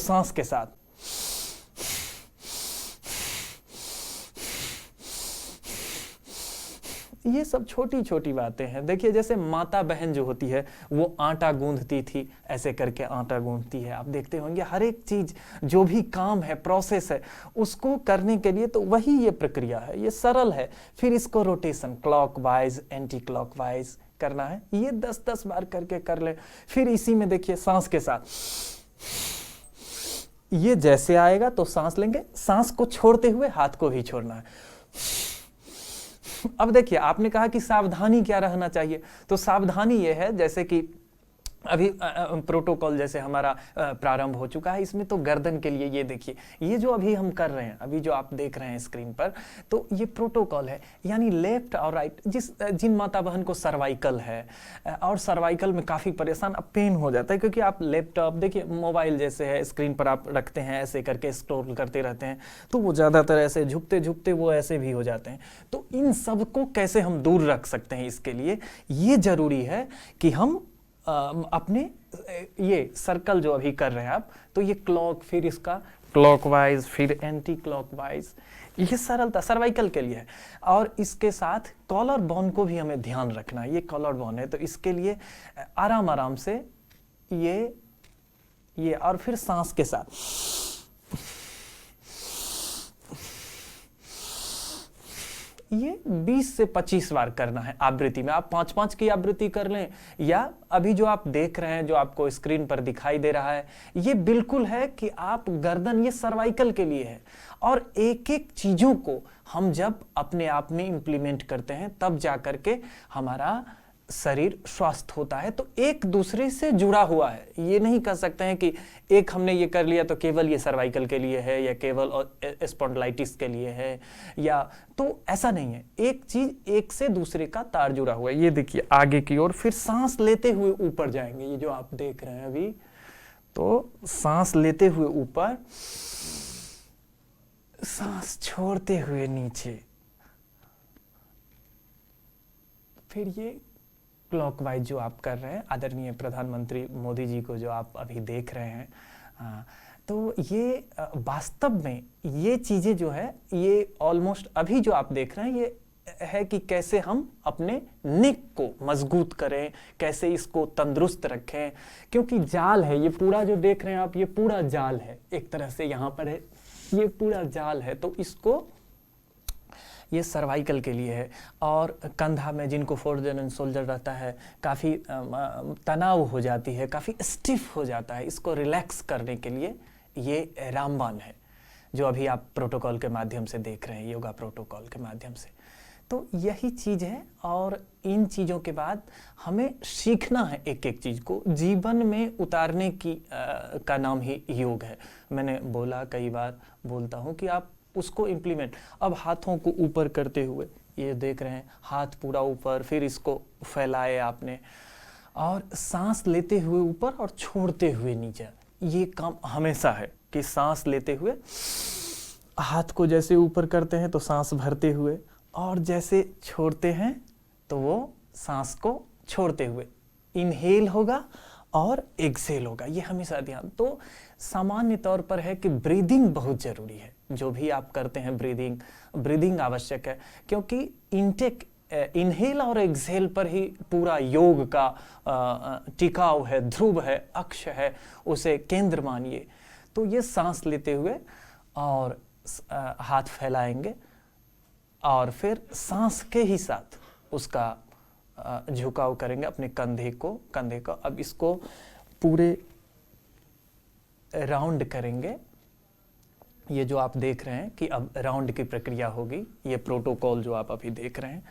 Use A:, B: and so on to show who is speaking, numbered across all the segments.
A: सांस के साथ। ये सब छोटी छोटी बातें हैं। देखिए जैसे माता बहन जो होती है वो आटा गूंथती थी, ऐसे करके आटा गूंथती है। आप देखते होंगे हर एक चीज जो भी काम है, प्रोसेस है, उसको करने के लिए तो वही ये प्रक्रिया है, ये सरल है। फिर इसको रोटेशन क्लॉकवाइज एंटी क्लॉकवाइज करना है, ये 10-10 बार करके कर ले। फिर इसी में देखिए सांस के साथ, ये जैसे आएगा तो सांस लेंगे, सांस को छोड़ते हुए हाथ को भी छोड़ना है। अब देखिए आपने कहा कि सावधानी क्या रहना चाहिए, तो सावधानी ये है जैसे कि अभी प्रोटोकॉल जैसे हमारा प्रारंभ हो चुका है, इसमें तो गर्दन के लिए ये देखिए, ये जो अभी हम कर रहे हैं, अभी जो आप देख रहे हैं स्क्रीन पर, तो ये प्रोटोकॉल है, यानी लेफ्ट और राइट। जिन माता बहन को सर्वाइकल है और सर्वाइकल में काफ़ी परेशान, अब पेन हो जाता है, क्योंकि आप लैपटॉप देखिए, मोबाइल जैसे है, स्क्रीन पर आप रखते हैं, ऐसे करके स्क्रॉल करते रहते हैं, तो वो ज़्यादातर ऐसे झुकते झुकते वो ऐसे भी हो जाते हैं। तो इन सब को कैसे हम दूर रख सकते हैं, इसके लिए ये ज़रूरी है कि हम अपने ये सर्कल जो अभी कर रहे हैं आप, तो ये क्लॉक, फिर इसका क्लॉकवाइज, फिर एंटी क्लॉकवाइज, ये सरलता सर्वाइकल के लिए है। और इसके साथ कॉलर बोन को भी हमें ध्यान रखना है, ये कॉलर बोन है, तो इसके लिए आराम आराम से ये और फिर सांस के साथ ये 20 से 25 बार करना है आवृत्ति में। आप 5-5 की आवृत्ति कर लें, या अभी जो आप देख रहे हैं, जो आपको स्क्रीन पर दिखाई दे रहा है, ये बिल्कुल है कि आप गर्दन, ये सर्वाइकल के लिए है। और एक एक चीजों को हम जब अपने आप में इंप्लीमेंट करते हैं, तब जा करके हमारा शरीर स्वस्थ होता है। तो एक दूसरे से जुड़ा हुआ है, ये नहीं कह सकते हैं कि एक हमने ये कर लिया तो केवल ये सर्वाइकल के लिए है, या केवल स्पॉन्डिलाइटिस के लिए है, या तो ऐसा नहीं है। एक चीज एक से दूसरे का तार जुड़ा हुआ है। ये देखिए आगे की ओर, फिर सांस लेते हुए ऊपर जाएंगे, ये जो आप देख रहे हैं अभी, तो सांस लेते हुए ऊपर, सांस छोड़ते हुए नीचे, फिर ये क्लॉकवाइज जो आप कर रहे हैं, आदरणीय प्रधानमंत्री मोदी जी को जो आप अभी देख रहे हैं, तो ये वास्तव में ये चीज़ें जो है, ये ऑलमोस्ट अभी जो आप देख रहे हैं, ये है कि कैसे हम अपने नेक को मजबूत करें, कैसे इसको तंदुरुस्त रखें। क्योंकि जाल है ये पूरा जो देख रहे हैं आप, ये पूरा जाल है, एक तरह से यहाँ पर है, ये पूरा जाल है। तो इसको, ये सर्वाइकल के लिए है। और कंधा में जिनको फोल्जर एंड शोल्डर रहता है, काफ़ी तनाव हो जाती है, काफ़ी स्टिफ हो जाता है, इसको रिलैक्स करने के लिए ये रामबाण है, जो अभी आप प्रोटोकॉल के माध्यम से देख रहे हैं, योगा प्रोटोकॉल के माध्यम से। तो यही चीज़ है। और इन चीज़ों के बाद हमें सीखना है, एक एक चीज़ को जीवन में उतारने की का नाम ही योग है। मैंने बोला, कई बार बोलता हूँ कि आप उसको इम्प्लीमेंट। अब हाथों को ऊपर करते हुए, ये देख रहे हैं, हाथ पूरा ऊपर, फिर इसको फैलाए आपने, और सांस लेते हुए ऊपर और छोड़ते हुए नीचे। ये काम हमेशा है कि सांस लेते हुए हाथ को जैसे ऊपर करते हैं तो सांस भरते हुए, और जैसे छोड़ते हैं तो वो सांस को छोड़ते हुए इनहेल होगा और एक्सेल होगा। ये हमेशा ध्यान। तो सामान्य तौर पर है कि ब्रीदिंग बहुत जरूरी है। जो भी आप करते हैं, ब्रीदिंग आवश्यक है, क्योंकि इनटेक, इनहेल और एक्सहेल पर ही पूरा योग का टिकाव है, ध्रुव है, अक्ष है, उसे केंद्र मानिए। तो ये सांस लेते हुए और हाथ फैलाएंगे, और फिर सांस के ही साथ उसका झुकाव करेंगे अपने कंधे को। अब इसको पूरे राउंड करेंगे। ये जो आप देख रहे हैं कि अब राउंड की प्रक्रिया होगी, ये प्रोटोकॉल जो आप अभी देख रहे हैं,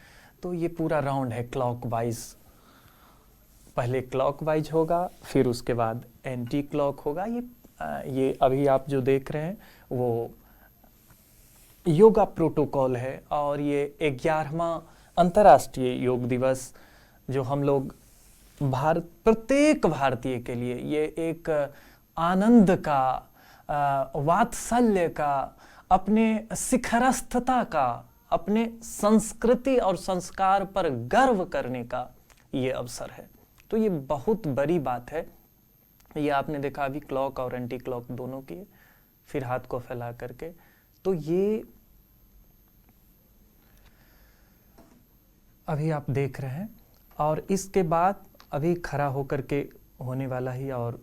A: तो ये पूरा राउंड है क्लॉकवाइज। पहले क्लॉकवाइज होगा, फिर उसके बाद एंटी क्लॉक होगा। ये अभी आप जो देख रहे हैं वो योगा प्रोटोकॉल है, और ये 11वां अंतर्राष्ट्रीय योग दिवस जो हम लोग प्रत्येक भारतीय के लिए ये एक आनंद का, वात्सल्य का, अपने शिखरस्थता का, अपने संस्कृति और संस्कार पर गर्व करने का ये अवसर है। तो ये बहुत बड़ी बात है ये आपने देखा अभी क्लॉक और एंटी क्लॉक दोनों किए, फिर हाथ को फैला करके। तो ये अभी आप देख रहे हैं, और इसके बाद अभी खड़ा होकर के होने वाला ही और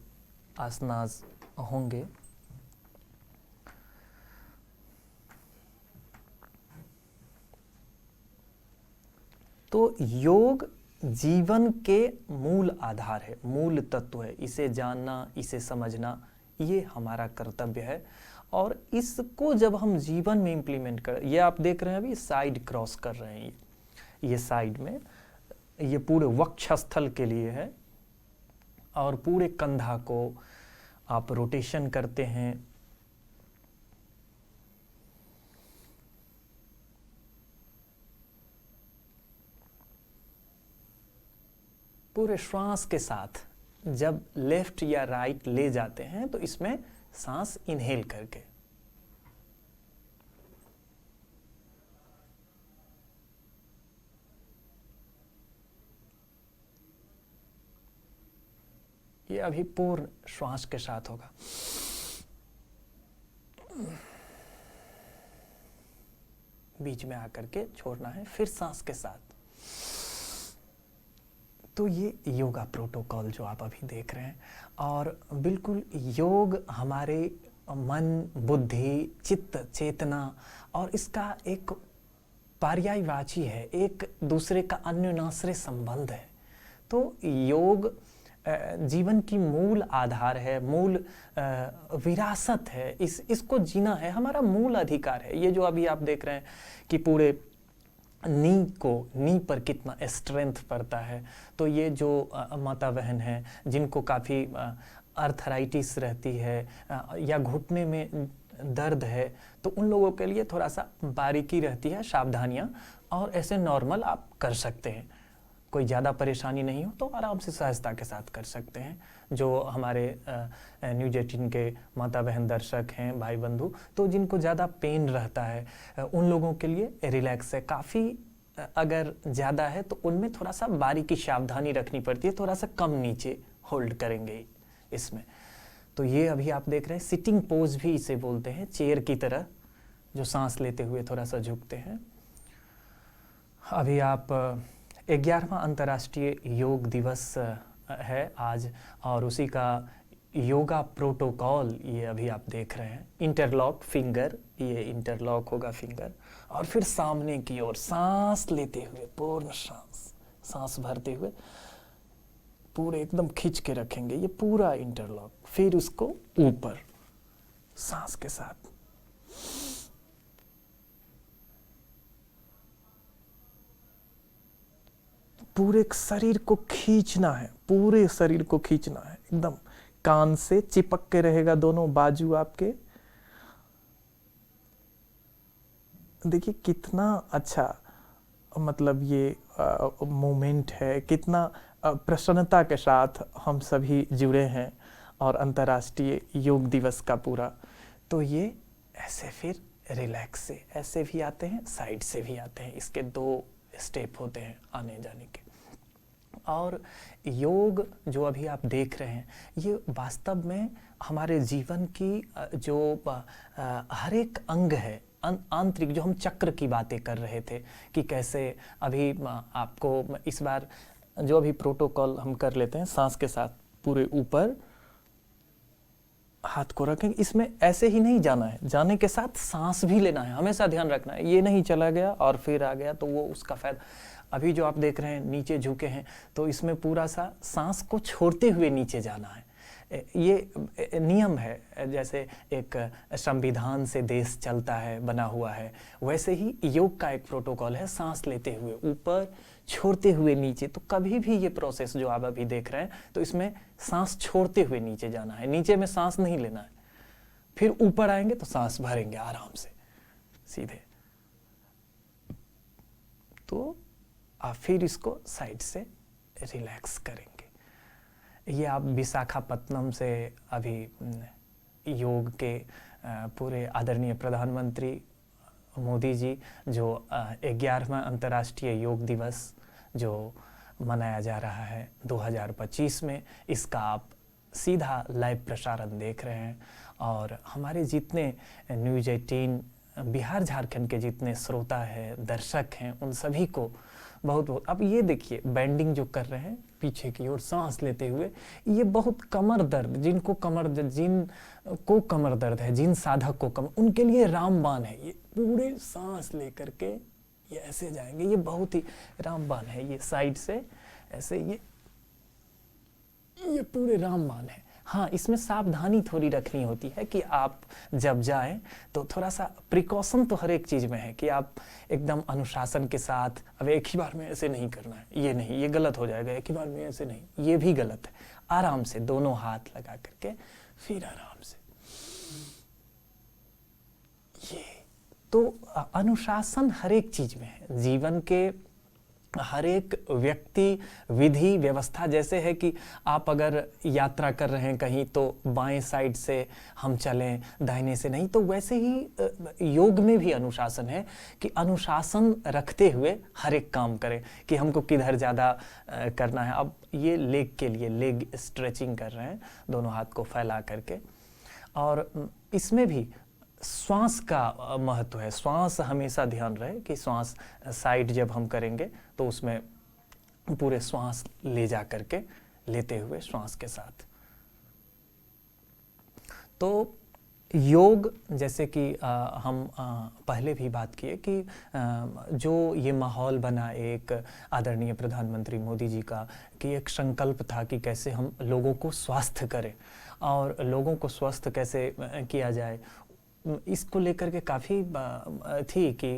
A: आसनास होंगे। तो योग जीवन के मूल आधार है, मूल तत्व है। इसे जानना, इसे समझना, ये हमारा कर्तव्य है। और इसको जब हम जीवन में इम्प्लीमेंट कर, ये आप देख रहे हैं अभी साइड क्रॉस कर रहे हैं, ये साइड में, ये पूरे वक्षस्थल के लिए है, और पूरे कंधा को आप रोटेशन करते हैं। पूरे श्वास के साथ जब लेफ्ट या राइट ले जाते हैं तो इसमें सांस इनहेल करके, ये अभी पूर्ण श्वास के साथ होगा। बीच में आकर के छोड़ना है, फिर सांस के साथ। तो ये योगा प्रोटोकॉल जो आप अभी देख रहे हैं, और बिल्कुल योग हमारे मन, बुद्धि, चित्त, चेतना और इसका एक पर्यायवाची है, एक दूसरे का अन्योन्याश्रय संबंध है। तो योग जीवन की मूल आधार है, मूल विरासत है। इसको जीना है, हमारा मूल अधिकार है। ये जो अभी आप देख रहे हैं कि पूरे नी पर कितना स्ट्रेंथ पड़ता है। तो ये जो माता बहन हैं जिनको काफ़ी अर्थराइटिस रहती है या घुटने में दर्द है, तो उन लोगों के लिए थोड़ा सा बारीकी रहती है, सावधानियाँ, और ऐसे नॉर्मल आप कर सकते हैं। कोई ज़्यादा परेशानी नहीं हो तो आराम से सहजता के साथ कर सकते हैं। जो हमारे न्यूज 18 के माता बहन दर्शक हैं, भाई बंधु, तो जिनको ज़्यादा पेन रहता है उन लोगों के लिए रिलैक्स है। काफ़ी अगर ज़्यादा है तो उनमें थोड़ा सा बारीकी सावधानी रखनी पड़ती है, थोड़ा सा कम नीचे होल्ड करेंगे इसमें। तो ये अभी आप देख रहे हैं सिटिंग पोज भी इसे बोलते हैं, चेयर की तरह, जो सांस लेते हुए थोड़ा सा झुकते हैं। अभी आप 11वां अंतर्राष्ट्रीय योग दिवस है आज, और उसी का योगा प्रोटोकॉल ये अभी आप देख रहे हैं। इंटरलॉक फिंगर, ये इंटरलॉक होगा फिंगर, और फिर सामने की ओर सांस लेते हुए, पूर्ण सांस भरते हुए पूरे एकदम खींच के रखेंगे, ये पूरा इंटरलॉक। फिर उसको ऊपर सांस के साथ, पूरे शरीर को खींचना है, पूरे शरीर को खींचना है, एकदम कान से चिपक के रहेगा दोनों बाजू आपके। देखिए कितना अच्छा मतलब ये मोमेंट है, कितना प्रसन्नता के साथ हम सभी जुड़े हैं, और अंतर्राष्ट्रीय योग दिवस का पूरा। तो ये ऐसे फिर रिलैक्स से ऐसे भी आते हैं, साइड से भी आते हैं। इसके 2 स्टेप होते हैं आने जाने के। और योग जो अभी आप देख रहे हैं, ये वास्तव में हमारे जीवन की जो हर एक अंग है, आंतरिक, जो हम चक्र की बातें कर रहे थे कि कैसे, अभी आपको इस बार जो अभी प्रोटोकॉल हम कर लेते हैं, सांस के साथ पूरे ऊपर हाथ को रखेंगे। इसमें ऐसे ही नहीं जाना है, जाने के साथ सांस भी लेना है, हमेशा ध्यान रखना है। ये नहीं चला गया और फिर आ गया तो वो उसका फायदा। अभी जो आप देख रहे हैं नीचे झुके हैं, तो इसमें पूरा सा सांस को छोड़ते हुए नीचे जाना है। ये नियम है, जैसे एक संविधान से देश चलता है, बना हुआ है, वैसे ही योग का एक प्रोटोकॉल है, सांस लेते हुए ऊपर, छोड़ते हुए नीचे। तो कभी भी ये प्रोसेस जो आप अभी देख रहे हैं, तो इसमें सांस छोड़ते हुए नीचे जाना है, नीचे में सांस नहीं लेना है। फिर ऊपर आएंगे तो सांस भरेंगे आराम से सीधे। तो आप फिर इसको साइड से रिलैक्स करेंगे। ये आप विशाखापत्तनम से अभी योग के पूरे आदरणीय प्रधानमंत्री मोदी जी जो 11वां अंतर्राष्ट्रीय योग दिवस जो मनाया जा रहा है 2025 में, इसका आप सीधा लाइव प्रसारण देख रहे हैं। और हमारे जितने न्यूज़ 18 बिहार झारखंड के जितने श्रोता हैं, दर्शक हैं, उन सभी को बहुत बहुत। अब ये देखिए बैंडिंग जो कर रहे हैं पीछे की ओर सांस लेते हुए, ये बहुत कमर दर्द, जिनको कमर दर्द है, जिन साधक को उनके लिए रामबाण है। ये पूरे सांस लेकर के ये ऐसे जाएंगे, ये बहुत ही रामबाण है। ये साइड से ऐसे ये पूरे रामबाण है। हाँ, इसमें सावधानी थोड़ी रखनी होती है कि आप जब जाएं तो थोड़ा सा प्रिकॉशन तो हर एक चीज़ में है कि आप एकदम अनुशासन के साथ, अब एक ही बार में ऐसे नहीं करना है, ये नहीं, ये गलत हो जाएगा, एक ही बार में ऐसे नहीं, ये भी गलत है। आराम से दोनों हाथ लगा करके फिर आराम से। ये तो अनुशासन हर एक चीज़ में है। जीवन के हर एक व्यक्ति विधि व्यवस्था, जैसे है कि आप अगर यात्रा कर रहे हैं कहीं तो बाएं साइड से हम चलें, दाहिने से नहीं, तो वैसे ही योग में भी अनुशासन है कि अनुशासन रखते हुए हर एक काम करें कि हमको किधर ज़्यादा करना है। अब ये लेग के लिए लेग स्ट्रेचिंग कर रहे हैं, दोनों हाथ को फैला करके। और इसमें भी श्वास का महत्व है। श्वास हमेशा ध्यान रहे कि श्वास साइड जब हम करेंगे तो उसमें पूरे श्वास ले जा करके लेते हुए श्वास के साथ। तो योग, जैसे कि हम पहले भी बात किए कि जो ये माहौल बना एक आदरणीय प्रधानमंत्री मोदी जी का, कि एक संकल्प था कि कैसे हम लोगों को स्वस्थ करें और लोगों को स्वस्थ कैसे किया जाए, इसको लेकर के काफ़ी थी कि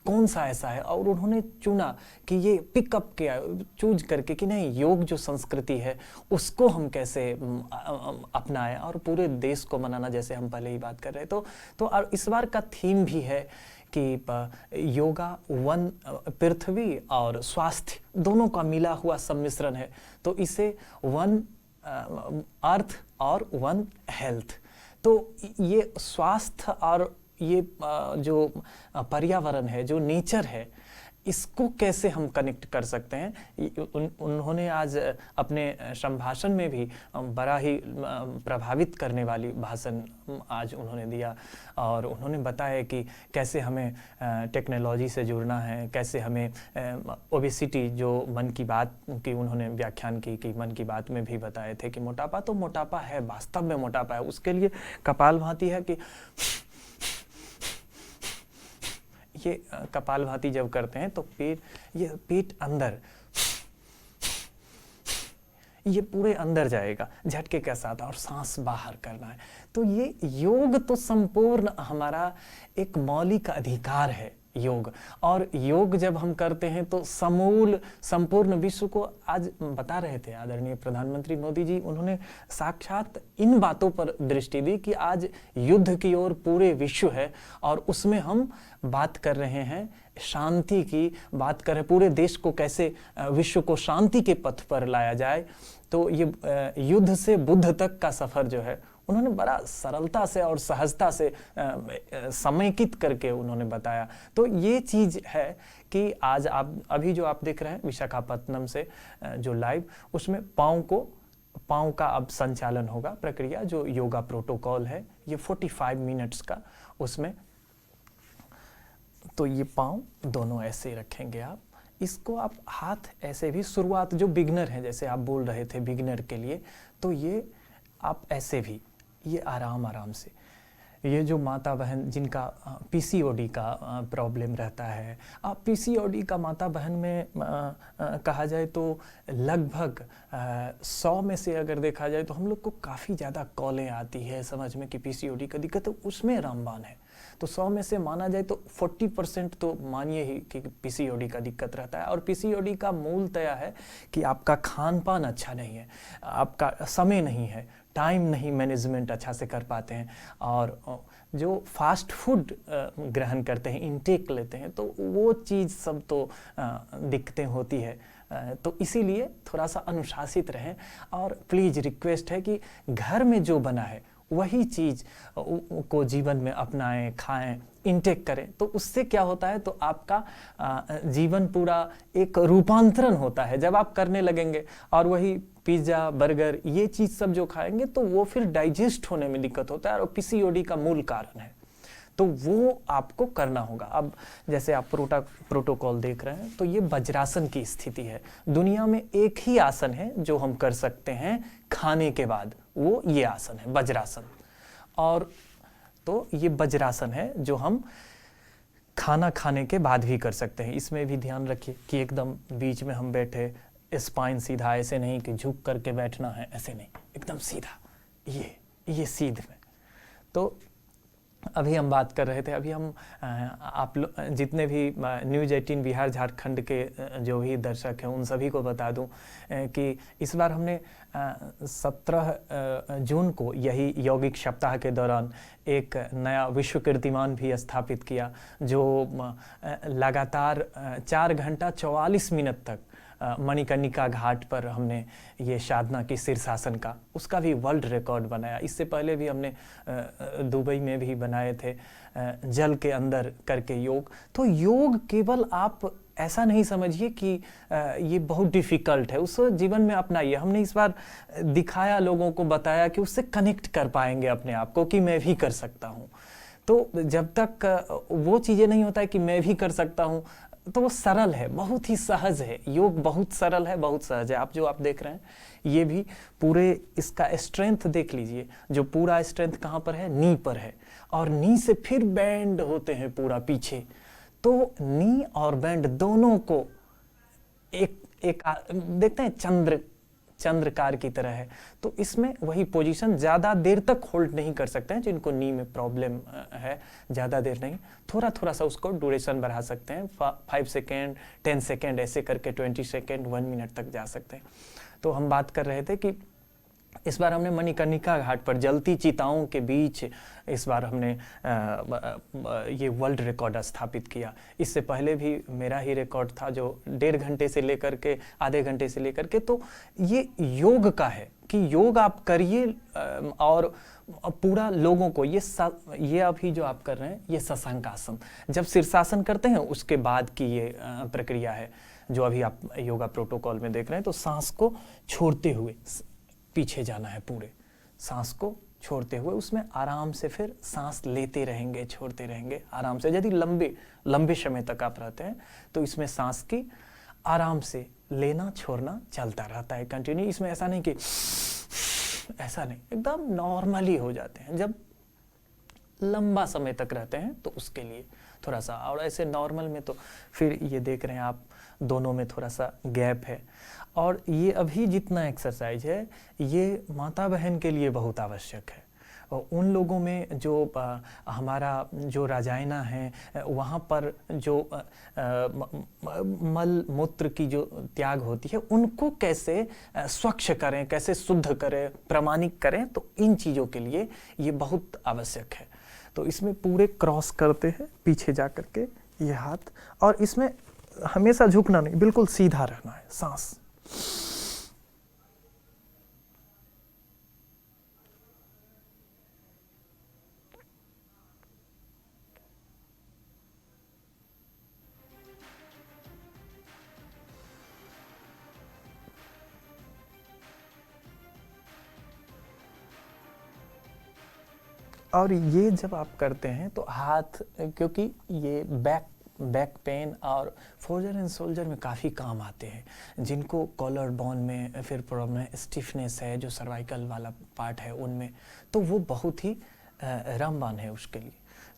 A: कौन सा ऐसा है। और उन्होंने चुना कि ये पिकअप किया, चूज करके कि नहीं, योग जो संस्कृति है उसको हम कैसे अपनाएं और पूरे देश को मनाना, जैसे हम पहले ही बात कर रहे। तो और इस बार का थीम भी है कि योगा वन पृथ्वी और स्वास्थ्य दोनों का मिला हुआ सम्मिश्रण है। तो इसे वन अर्थ और वन हेल्थ, तो ये स्वास्थ्य और ये जो पर्यावरण है, जो नेचर है, इसको कैसे हम कनेक्ट कर सकते हैं। उन्होंने आज अपने संभाषण में भी बड़ा ही प्रभावित करने वाली भाषण आज उन्होंने दिया। और उन्होंने बताया कि कैसे हमें टेक्नोलॉजी से जुड़ना है, कैसे हमें ओबेसिटी, जो मन की बात की उन्होंने व्याख्यान की कि मन की बात में भी बताए थे कि मोटापा तो मोटापा है, वास्तव में मोटापा है, उसके लिए कपालभाति है कि ये कपालभाति जब करते हैं तो पेट अंदर, ये पूरे अंदर जाएगा झटके के साथ, और सांस बाहर करना है। तो ये योग तो संपूर्ण हमारा एक मौलिक अधिकार है योग। और योग जब हम करते हैं तो समूल संपूर्ण विश्व को, आज बता रहे थे आदरणीय प्रधानमंत्री मोदी जी, उन्होंने साक्षात इन बातों पर दृष्टि दी कि आज युद्ध की ओर पूरे विश्व है और उसमें हम बात कर रहे हैं शांति की, बात कर रहे हैं पूरे देश को कैसे विश्व को शांति के पथ पर लाया जाए। तो ये युद्ध से बुद्ध तक का सफर जो है उन्होंने बड़ा सरलता से और सहजता से समेकित करके उन्होंने बताया। तो ये चीज़ है कि आज आप अभी जो आप देख रहे हैं विशाखापत्तनम से जो लाइव, उसमें पाँव का अब संचालन होगा, प्रक्रिया जो योगा प्रोटोकॉल है ये 45 मिनट्स का, उसमें तो ये पाँव दोनों ऐसे रखेंगे आप, इसको आप हाथ ऐसे भी, शुरुआत जो बिगनर है, जैसे आप बोल रहे थे बिगनर के लिए, तो ये आप ऐसे भी, ये आराम से, ये जो माता बहन जिनका पीसीओडी का प्रॉब्लम रहता है, आप पीसीओडी का माता बहन में कहा जाए तो लगभग 100 में से अगर देखा जाए तो हम लोग को काफ़ी ज़्यादा कॉलें आती है समझ में कि पीसीओडी का दिक्कत है, उसमें रामबाण है। तो 100 में से माना जाए तो 40% तो मानिए ही कि पीसीओडी का दिक्कत रहता है। और पीसीओडी का मूलतया है कि आपका खान पान अच्छा नहीं है, आपका समय नहीं है, टाइम नहीं मैनेजमेंट अच्छा से कर पाते हैं, और जो फास्ट फूड ग्रहण करते हैं, इनटेक लेते हैं, तो वो चीज़ सब तो दिक्कतें होती है। तो इसीलिए थोड़ा सा अनुशासित रहें और प्लीज़ रिक्वेस्ट है कि घर में जो बना है वही चीज़ को जीवन में अपनाएं, खाएं, इनटेक करें। तो उससे क्या होता है, तो आपका जीवन पूरा एक रूपांतरण होता है जब आप करने लगेंगे। और वही पिज्ज़ा बर्गर ये चीज़ सब जो खाएंगे तो वो फिर डाइजेस्ट होने में दिक्कत होता है और पीसीओडी का मूल कारण है। तो वो आपको करना होगा। अब जैसे आप प्रोटोकॉल देख रहे हैं तो ये वज्रासन की स्थिति है। दुनिया में एक ही आसन है जो हम कर सकते हैं खाने के बाद, वो ये आसन है वज्रासन। और तो ये वज्रासन है जो हम खाना खाने के बाद भी कर सकते हैं। इसमें भी ध्यान रखिए कि एकदम बीच में हम बैठे, स्पाइन सीधा, ऐसे नहीं कि झुक करके बैठना है, ऐसे नहीं, एकदम सीधा, ये सीध में। तो अभी हम बात कर रहे थे, अभी हम आप जितने भी न्यूज़ 18 बिहार झारखंड के जो भी दर्शक हैं उन सभी को बता दूं कि इस बार हमने 17 जून को यही यौगिक सप्ताह के दौरान एक नया विश्व कीर्तिमान भी स्थापित किया, जो लगातार 4 घंटा 44 मिनट तक मणिकर्णिका घाट पर हमने ये साधना की शीर्षासन का, उसका भी वर्ल्ड रिकॉर्ड बनाया। इससे पहले भी हमने दुबई में भी बनाए थे जल के अंदर करके योग। तो योग केवल आप ऐसा नहीं समझिए कि ये बहुत डिफ़िकल्ट है, उस जीवन में अपनाइए। हमने इस बार दिखाया, लोगों को बताया कि उससे कनेक्ट कर पाएंगे अपने आप को कि मैं भी कर सकता हूँ। तो जब तक वो चीज़ें नहीं होता है कि मैं भी कर सकता हूँ, तो वो सरल है, बहुत ही सहज है। योग बहुत सरल है, बहुत सहज है। आप देख रहे हैं ये भी पूरे इसका स्ट्रेंथ देख लीजिए, जो पूरा स्ट्रेंथ कहाँ पर है, नी पर है, और नी से फिर बैंड होते हैं पूरा पीछे। तो नी और बैंड दोनों को एक देखते हैं चंद्रकार की तरह है। तो इसमें वही पोजीशन ज़्यादा देर तक होल्ड नहीं कर सकते हैं, जिनको नी में प्रॉब्लम है, ज़्यादा देर नहीं, थोड़ा सा उसको ड्यूरेशन बढ़ा सकते हैं, 5 सेकेंड 10 सेकेंड ऐसे करके 20 सेकेंड 1 मिनट तक जा सकते हैं। तो हम बात कर रहे थे कि इस बार हमने मणिकर्णिका घाट पर जलती चिताओं के बीच इस बार हमने ये वर्ल्ड रिकॉर्ड स्थापित किया। इससे पहले भी मेरा ही रिकॉर्ड था, जो 1.5 घंटे से लेकर के आधे घंटे से लेकर के। तो ये योग का है कि योग आप करिए, और पूरा लोगों को ये अभी जो आप कर रहे हैं ये शशांकासन, जब शीर्षासन करते हैं उसके बाद की ये प्रक्रिया है जो अभी आप योगा प्रोटोकॉल में देख रहे हैं। तो सांस को छोड़ते हुए पीछे जाना है, पूरे सांस को छोड़ते हुए, उसमें आराम से फिर सांस लेते रहेंगे, छोड़ते रहेंगे आराम से। यदि लंबे समय तक आप रहते हैं तो इसमें सांस की आराम से लेना छोड़ना चलता रहता है कंटिन्यू। इसमें ऐसा नहीं कि ऐसा नहीं, एकदम नॉर्मली हो जाते हैं। जब लंबा समय तक रहते हैं तो उसके लिए थोड़ा सा, और ऐसे नॉर्मल में तो फिर ये देख रहे हैं आप दोनों में थोड़ा सा गैप है। और ये अभी जितना एक्सरसाइज है ये माता बहन के लिए बहुत आवश्यक है। और उन लोगों में जो हमारा जो राजायना है, वहाँ पर जो मल मूत्र की जो त्याग होती है, उनको कैसे स्वच्छ करें, कैसे शुद्ध करें, प्रमाणिक करें, तो इन चीज़ों के लिए ये बहुत आवश्यक है। तो इसमें पूरे क्रॉस करते हैं पीछे जा कर के ये हाथ, और इसमें हमेशा झुकना नहीं, बिल्कुल सीधा रहना है सांस। और ये जब आप करते हैं तो हाथ, क्योंकि ये बैक पेन और फोल्जर एंड शोल्डर में काफ़ी काम आते हैं, जिनको कॉलर बोन में फिर प्रॉब्लम है, स्टिफनेस है, जो सर्वाइकल वाला पार्ट है उनमें, तो वो बहुत ही रामबाण है उसके लिए।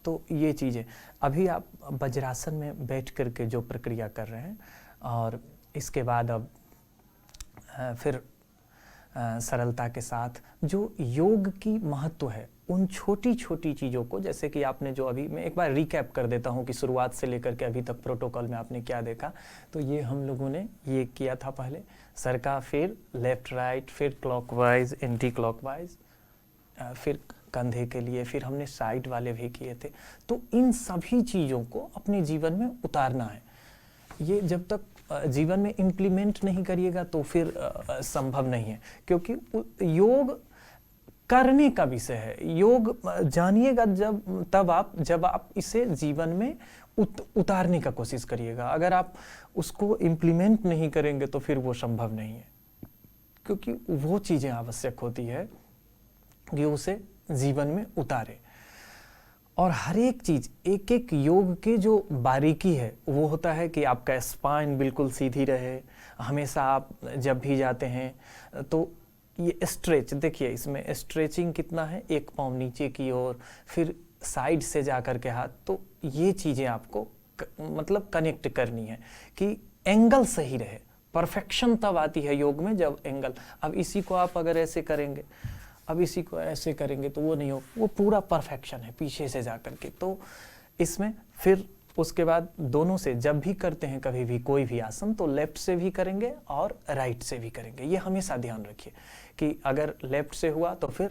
A: तो ये चीज़ें अभी आप वज्रासन में बैठ करके जो प्रक्रिया कर रहे हैं, और इसके बाद अब फिर सरलता के साथ जो योग की महत्व है, उन छोटी छोटी चीज़ों को, जैसे कि आपने जो अभी, मैं एक बार रिकैप कर देता हूँ कि शुरुआत से लेकर के अभी तक प्रोटोकॉल में आपने क्या देखा। तो ये हम लोगों ने ये किया था, पहले सर का, फिर लेफ्ट राइट, फिर क्लॉकवाइज एंटी क्लॉकवाइज, फिर कंधे के लिए, फिर हमने साइड वाले भी किए थे। तो इन सभी चीज़ों को अपने जीवन में उतारना है। ये जब तक जीवन में इम्प्लीमेंट नहीं करिएगा तो फिर संभव नहीं है, क्योंकि योग करने का विषय है। योग जानिएगा जब आप इसे जीवन में उतारने का कोशिश करिएगा। अगर आप उसको इम्प्लीमेंट नहीं करेंगे तो फिर वो संभव नहीं है, क्योंकि वो चीज़ें आवश्यक होती है कि उसे जीवन में उतारे। और हर एक चीज़, एक एक योग के जो बारीकी है वो होता है कि आपका स्पाइन बिल्कुल सीधी रहे, हमेशा आप जब भी जाते हैं तो ये स्ट्रेच देखिए, इसमें स्ट्रेचिंग कितना है, एक पाँव नीचे की ओर, फिर साइड से जा कर के हाथ, तो ये चीज़ें आपको मतलब कनेक्ट करनी है कि एंगल सही रहे। परफेक्शन तब आती है योग में जब एंगल, अब इसी को आप अगर ऐसे करेंगे, अब इसी को ऐसे करेंगे तो वो नहीं हो, वो पूरा परफेक्शन है पीछे से जा कर के। तो इसमें फिर उसके बाद दोनों से जब भी करते हैं कभी भी कोई भी आसन, तो लेफ्ट से भी करेंगे और राइट से भी करेंगे। ये हमेशा ध्यान रखिए कि अगर लेफ्ट से हुआ तो फिर